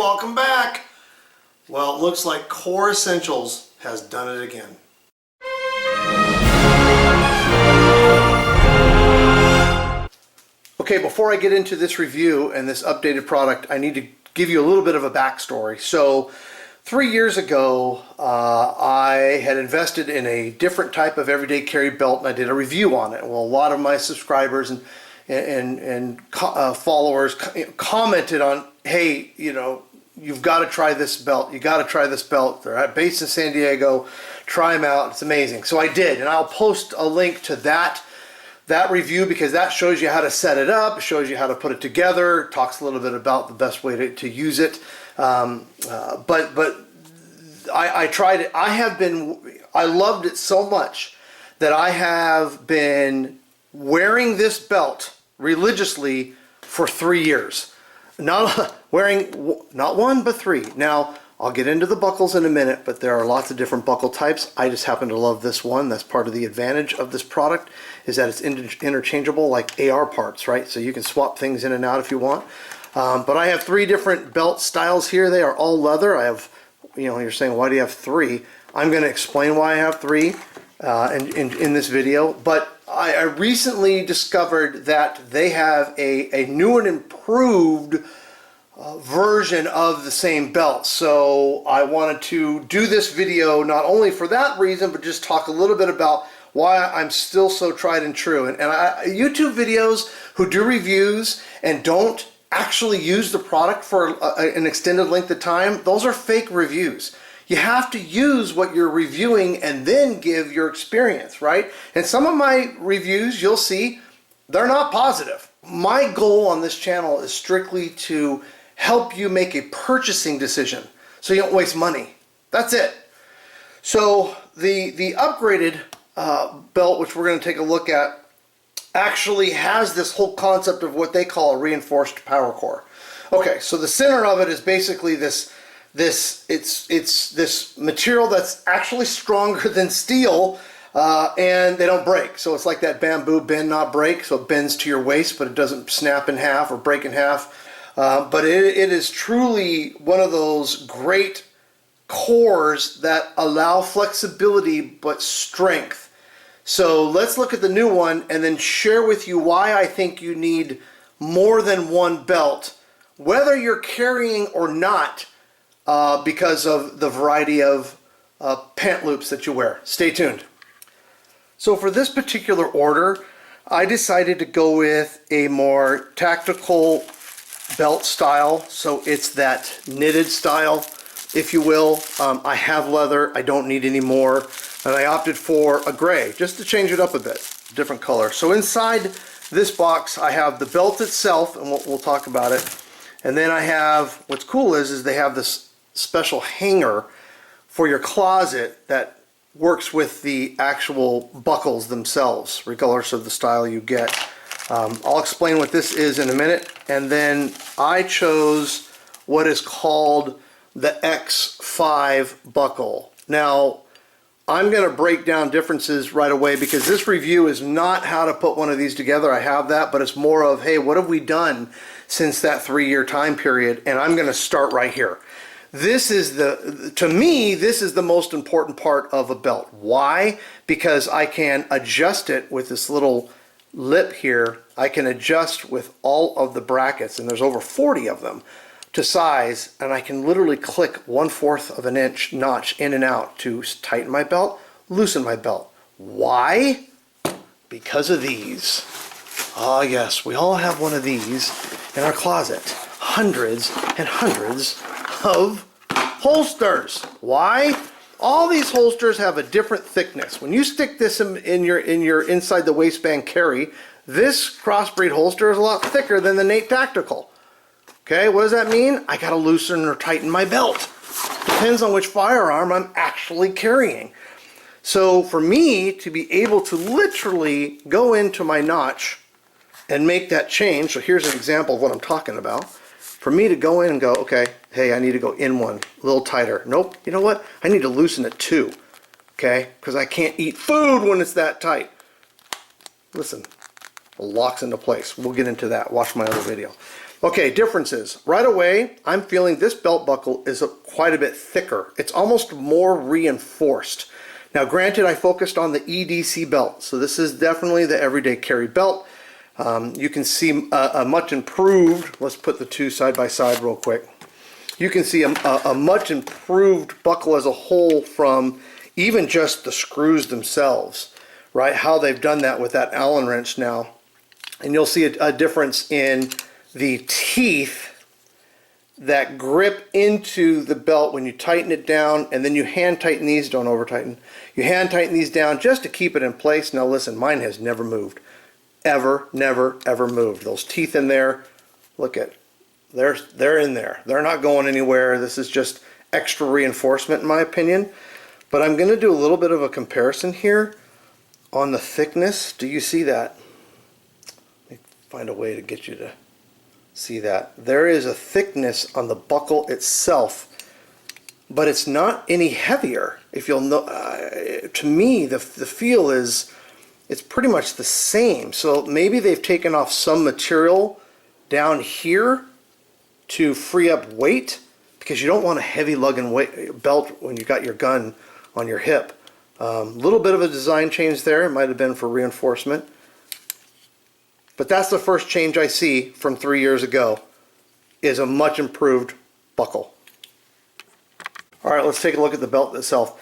welcome back. Well, it looks like Core Essentials has done it again. Okay, before I get into this review and this updated product, I need to give you a little bit of a backstory. So 3 years ago, I had invested in a different type of everyday carry belt, and I did a review on it. Well, a lot of my subscribers and followers commented on, hey, you know, you've got to try this belt. You got to try this belt. They're based in San Diego. Try them out. It's amazing. So I did, and I'll post a link to that review because that shows you how to set it up, shows you how to put it together, talks a little bit about the best way to use it. But I tried it. I loved it so much that I have been wearing this belt religiously for 3 years. Not wearing not one but three. Now I'll get into the buckles in a minute, but there are lots of different buckle types. I just happen to love this one. That's part of the advantage of this product, is that it's interchangeable like AR parts, right? So you can swap things in and out if you want. But I have 3 different belt styles here. They are all leather. I have, you know, you're saying, why do you have 3? I'm going to explain why I have 3 in this video. But I recently discovered that they have a new and improved version of the same belt. So I wanted to do this video not only for that reason, but just talk a little bit about why I'm still so tried and true. And YouTube videos who do reviews and don't actually use the product for an extended length of time, those are fake reviews. You have to use what you're reviewing and then give your experience, right? And some of my reviews, you'll see, they're not positive. My goal on this channel is strictly to help you make a purchasing decision so you don't waste money. That's it. So the upgraded belt, which we're going to take a look at, actually has this whole concept of what they call a reinforced power core. Okay, so the center of it is basically this material that's actually stronger than steel, and they don't break. So it's like that bamboo bend not break, so it bends to your waist, but it doesn't snap in half or break in half. But it is truly one of those great cores that allow flexibility but strength. So let's look at the new one and then share with you why I think you need more than one belt, whether you're carrying or not, because of the variety of pant loops that you wear. Stay tuned. So for this particular order, I decided to go with a more tactical belt style. So it's that knitted style, if you will. I have leather. I don't need any more. And I opted for a gray, just to change it up a bit, different color. So inside this box, I have the belt itself, and we'll talk about it. And then I have, what's cool is they have this special hanger for your closet that works with the actual buckles themselves, regardless of the style you get. I'll explain what this is in a minute. And then I chose what is called the X5 buckle. Now, I'm going to break down differences right away because this review is not how to put one of these together. I have that, but it's more of, hey, what have we done since that 3-year time period? And I'm going to start right here. This is to me, this is the most important part of a belt. Why? Because I can adjust it with this little lip here. I can adjust with all of the brackets, and there's over 40 of them, to size, and I can literally click 1/4 of an inch notch in and out to tighten my belt, loosen my belt. Why? Because of these. Ah, yes, we all have one of these in our closet. Hundreds and hundreds of holsters. Why? All these holsters have a different thickness. When you stick this in your inside the waistband carry, this crossbreed holster is a lot thicker than the Nate Tactical. Okay, what does that mean? I gotta loosen or tighten my belt. Depends on which firearm I'm actually carrying. So for me to be able to literally go into my notch and make that change, so here's an example of what I'm talking about. For me to go in and go, okay, hey, I need to go in one, a little tighter. Nope, you know what? I need to loosen it too, okay? Because I can't eat food when it's that tight. Listen, it locks into place. We'll get into that. Watch my other video. Okay, differences. Right away, I'm feeling this belt buckle is quite a bit thicker. It's almost more reinforced. Now, granted, I focused on the EDC belt, so this is definitely the everyday carry belt. You can see a much improved, let's put the two side by side real quick. You can see a much improved buckle as a whole from even just the screws themselves, right? How they've done that with that Allen wrench now. And you'll see a difference in the teeth that grip into the belt when you tighten it down, and then you hand tighten these, don't over tighten. You hand tighten these down just to keep it in place. Now listen, mine has never moved. Ever, never, ever moved. Those teeth in there, look at, they're in there. They're not going anywhere. This is just extra reinforcement in my opinion. But I'm going to do a little bit of a comparison here on the thickness. Do you see that? Let me find a way to get you to see that. There is a thickness on the buckle itself, but it's not any heavier. If you'll know, to me, the feel is, it's pretty much the same. So maybe they've taken off some material down here to free up weight, because you don't want a heavy lugging belt when you got your gun on your hip. Little bit of a design change there. It might have been for reinforcement. But that's the first change I see from 3 years ago, is a much improved buckle. All right, let's take a look at the belt itself.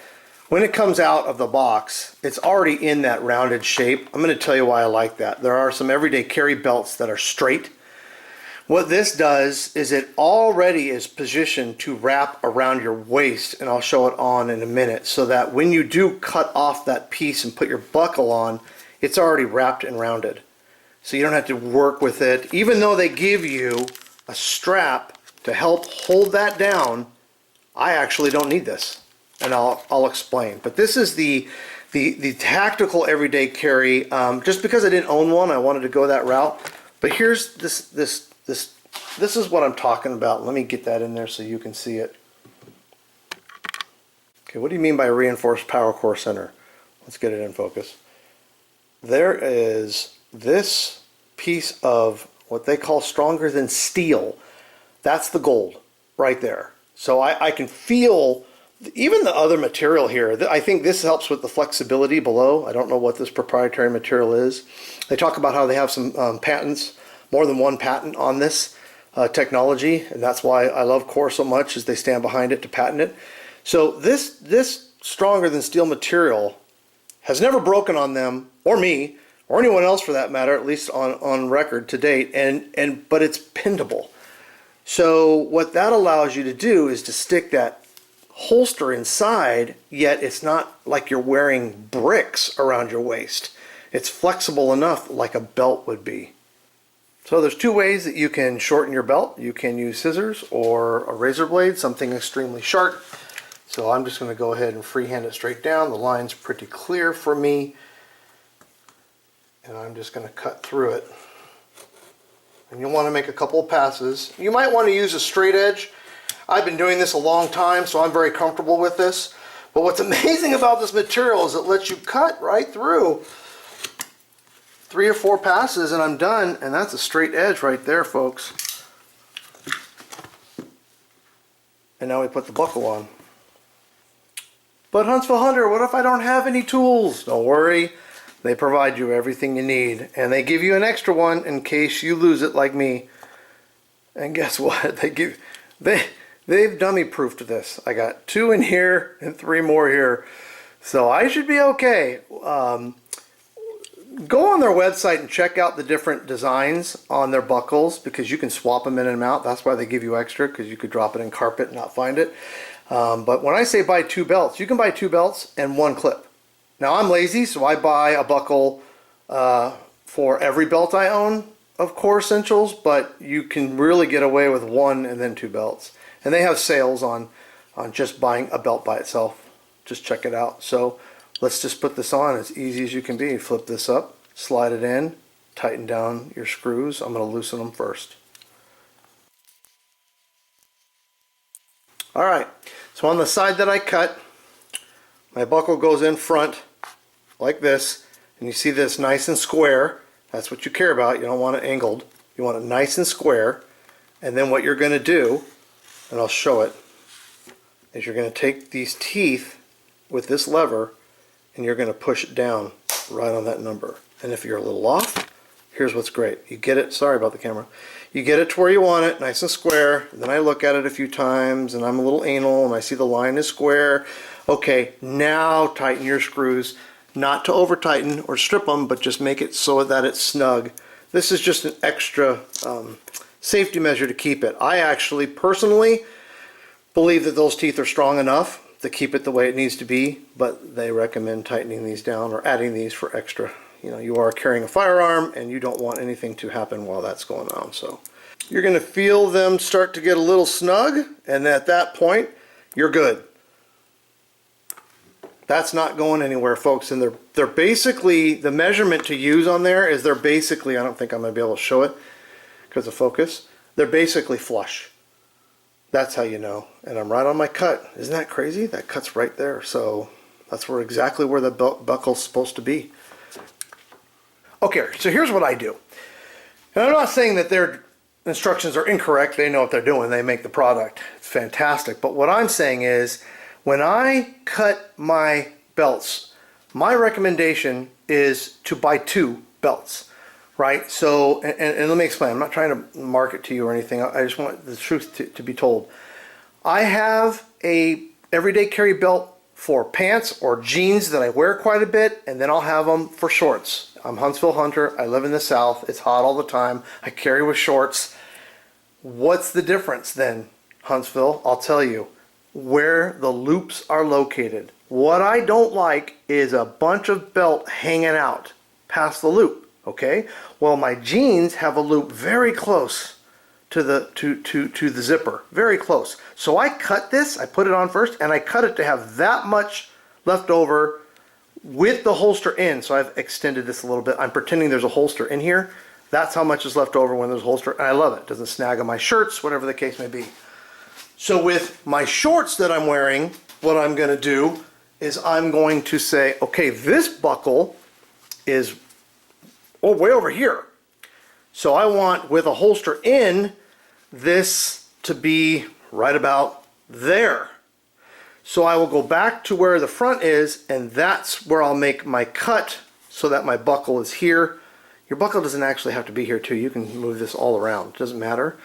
When it comes out of the box, it's already in that rounded shape. I'm going to tell you why I like that. There are some everyday carry belts that are straight. What this does is it already is positioned to wrap around your waist, and I'll show it on in a minute, so that when you do cut off that piece and put your buckle on, it's already wrapped and rounded. So you don't have to work with it. Even though they give you a strap to help hold that down, I actually don't need this, and I'll explain. But this is the tactical everyday carry. Just because I didn't own one, I wanted to go that route. But here's this is what I'm talking about. Let me get that in there so you can see it. Okay, what do you mean by reinforced power core center? Let's get it in focus. There is this piece of what they call stronger than steel. That's the gold right there. So I can feel even the other material here. I think this helps with the flexibility below. I don't know what this proprietary material is. They talk about how they have some patents, more than one patent on this technology, and that's why I love Core so much, is they stand behind it to patent it. So this stronger than steel material has never broken on them, or me, or anyone else for that matter, at least on record to date, but it's bendable. So what that allows you to do is to stick that holster inside, yet it's not like you're wearing bricks around your waist. It's flexible enough like a belt would be. So there's two ways that you can shorten your belt. You can use scissors or a razor blade, something extremely sharp. So I'm just going to go ahead and freehand it straight down. The line's pretty clear for me. And I'm just going to cut through it. And you'll want to make a couple of passes. You might want to use a straight edge. I've been doing this a long time, so I'm very comfortable with this. But what's amazing about this material is it lets you cut right through 3 or 4 passes and I'm done, and that's a straight edge right there, folks. And now we put the buckle on. But Huntsville Hunter, what if I don't have any tools? Don't worry. They provide you everything you need, and they give you an extra one in case you lose it like me. And guess what? They've dummy proofed this. I got 2 in here and 3 more here, so I should be okay. Go on their website and check out the different designs on their buckles, because you can swap them in and out. That's why they give you extra, because you could drop it in carpet and not find it. But when I say buy 2 belts, you can buy 2 belts and 1 clip. Now I'm lazy, so I buy a buckle for every belt I own of Core Essentials, but you can really get away with 1 and then 2 belts. And they have sales on just buying a belt by itself. Just check it out. So let's just put this on as easy as you can be. Flip this up, slide it in, tighten down your screws. I'm going to loosen them first. All right, so on the side that I cut, my buckle goes in front like this, and you see this nice and square. That's what you care about. You don't want it angled. You want it nice and square. And then what you're going to do, and I'll show it, is you're going to take these teeth with this lever and you're going to push it down right on that number. And if you're a little off, here's what's great. You get it, sorry about the camera, you get it to where you want it, nice and square. Then I look at it a few times and I'm a little anal and I see the line is square. Okay, now tighten your screws, not to over tighten or strip them, but just make it so that it's snug. This is just an extra safety measure to keep it. I actually personally believe that those teeth are strong enough to keep it the way it needs to be, but they recommend tightening these down or adding these for extra. You know, you are carrying a firearm and you don't want anything to happen while that's going on. So you're going to feel them start to get a little snug, and at that point you're good. That's not going anywhere, folks, and they're basically, the measurement to use on there is they're basically, I don't think I'm going to be able to show it because of focus, they're basically flush. That's how you know. And I'm right on my cut. Isn't that crazy? That cut's right there. So that's exactly where the belt buckle's supposed to be. Okay, so here's what I do. And I'm not saying that their instructions are incorrect. They know what they're doing. They make the product. It's fantastic. But what I'm saying is, when I cut my belts, my recommendation is to buy 2 belts, right? So, and let me explain. I'm not trying to market to you or anything. I just want the truth to be told. I have a everyday carry belt for pants or jeans that I wear quite a bit, and then I'll have them for shorts. I'm Huntsville Hunter. I live in the South. It's hot all the time. I carry with shorts. What's the difference then, Huntsville? I'll tell you. Where the loops are located. What I don't like is a bunch of belt hanging out past the loop, okay? Well, my jeans have a loop very close to the the zipper, very close. So I cut this, I put it on first, and I cut it to have that much left over with the holster in. So I've extended this a little bit. I'm pretending there's a holster in here. That's how much is left over when there's a holster, and I love it. It doesn't snag on my shirts, whatever the case may be. So with my shorts that I'm wearing, what I'm going to do is I'm going to say, okay, this buckle is way over here. So I want, with a holster in, this to be right about there. So I will go back to where the front is, and that's where I'll make my cut so that my buckle is here. Your buckle doesn't actually have to be here too. You can move this all around. It doesn't matter.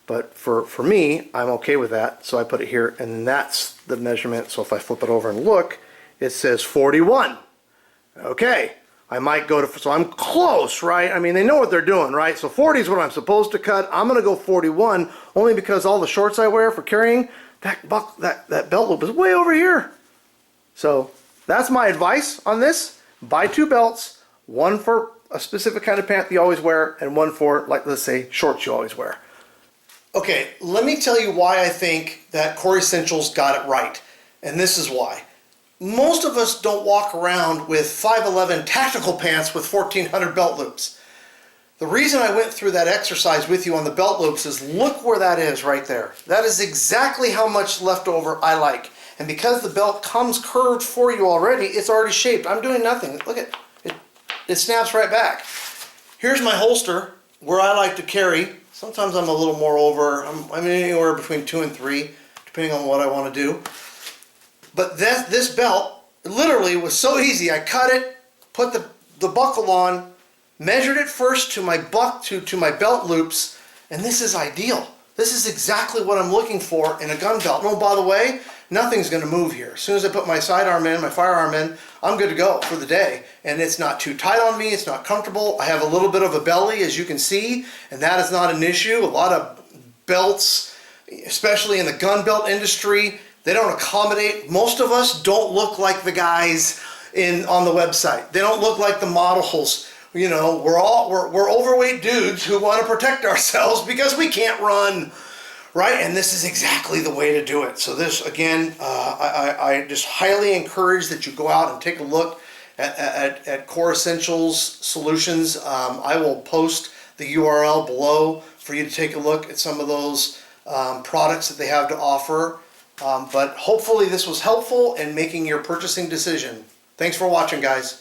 But for me, I'm okay with that, so I put it here, and that's the measurement. So if I flip it over and look, it says 41. Okay, I might go to, so I'm close, right? I mean, they know what they're doing, right? So 40 is what I'm supposed to cut. I'm going to go 41, only because all the shorts I wear for carrying, that belt loop is way over here. So that's my advice on this. Buy 2 belts, one for a specific kind of pant you always wear, and one for, like, let's say, shorts you always wear. Okay, let me tell you why I think that Core Essentials got it right, and this is why. Most of us don't walk around with 511 tactical pants with 1400 belt loops. The reason I went through that exercise with you on the belt loops is look where that is right there. That is exactly how much leftover I like. And because the belt comes curved for you already, it's already shaped. I'm doing nothing. Look at it. It snaps right back. Here's my holster where I like to carry. Sometimes I'm a little more over, I'm anywhere between 2 and 3, depending on what I want to do. But this belt, literally was so easy. I cut it, put the buckle on, measured it first to my belt loops, and this is ideal. This is exactly what I'm looking for in a gun belt. Oh, by the way, nothing's going to move here. As soon as I put my sidearm in, my firearm in, I'm good to go for the day. And it's not too tight on me, it's not comfortable. I have a little bit of a belly, as you can see, and that is not an issue. A lot of belts, especially in the gun belt industry, they don't accommodate. Most of us don't look like the guys on the website. They don't look like the models. You know, we're overweight dudes who want to protect ourselves because we can't run, right? And this is exactly the way to do it. So this, again, I just highly encourage that you go out and take a look at Core Essentials Solutions. I will post the URL below for you to take a look at some of those products that they have to offer. But hopefully this was helpful in making your purchasing decision. Thanks for watching, guys.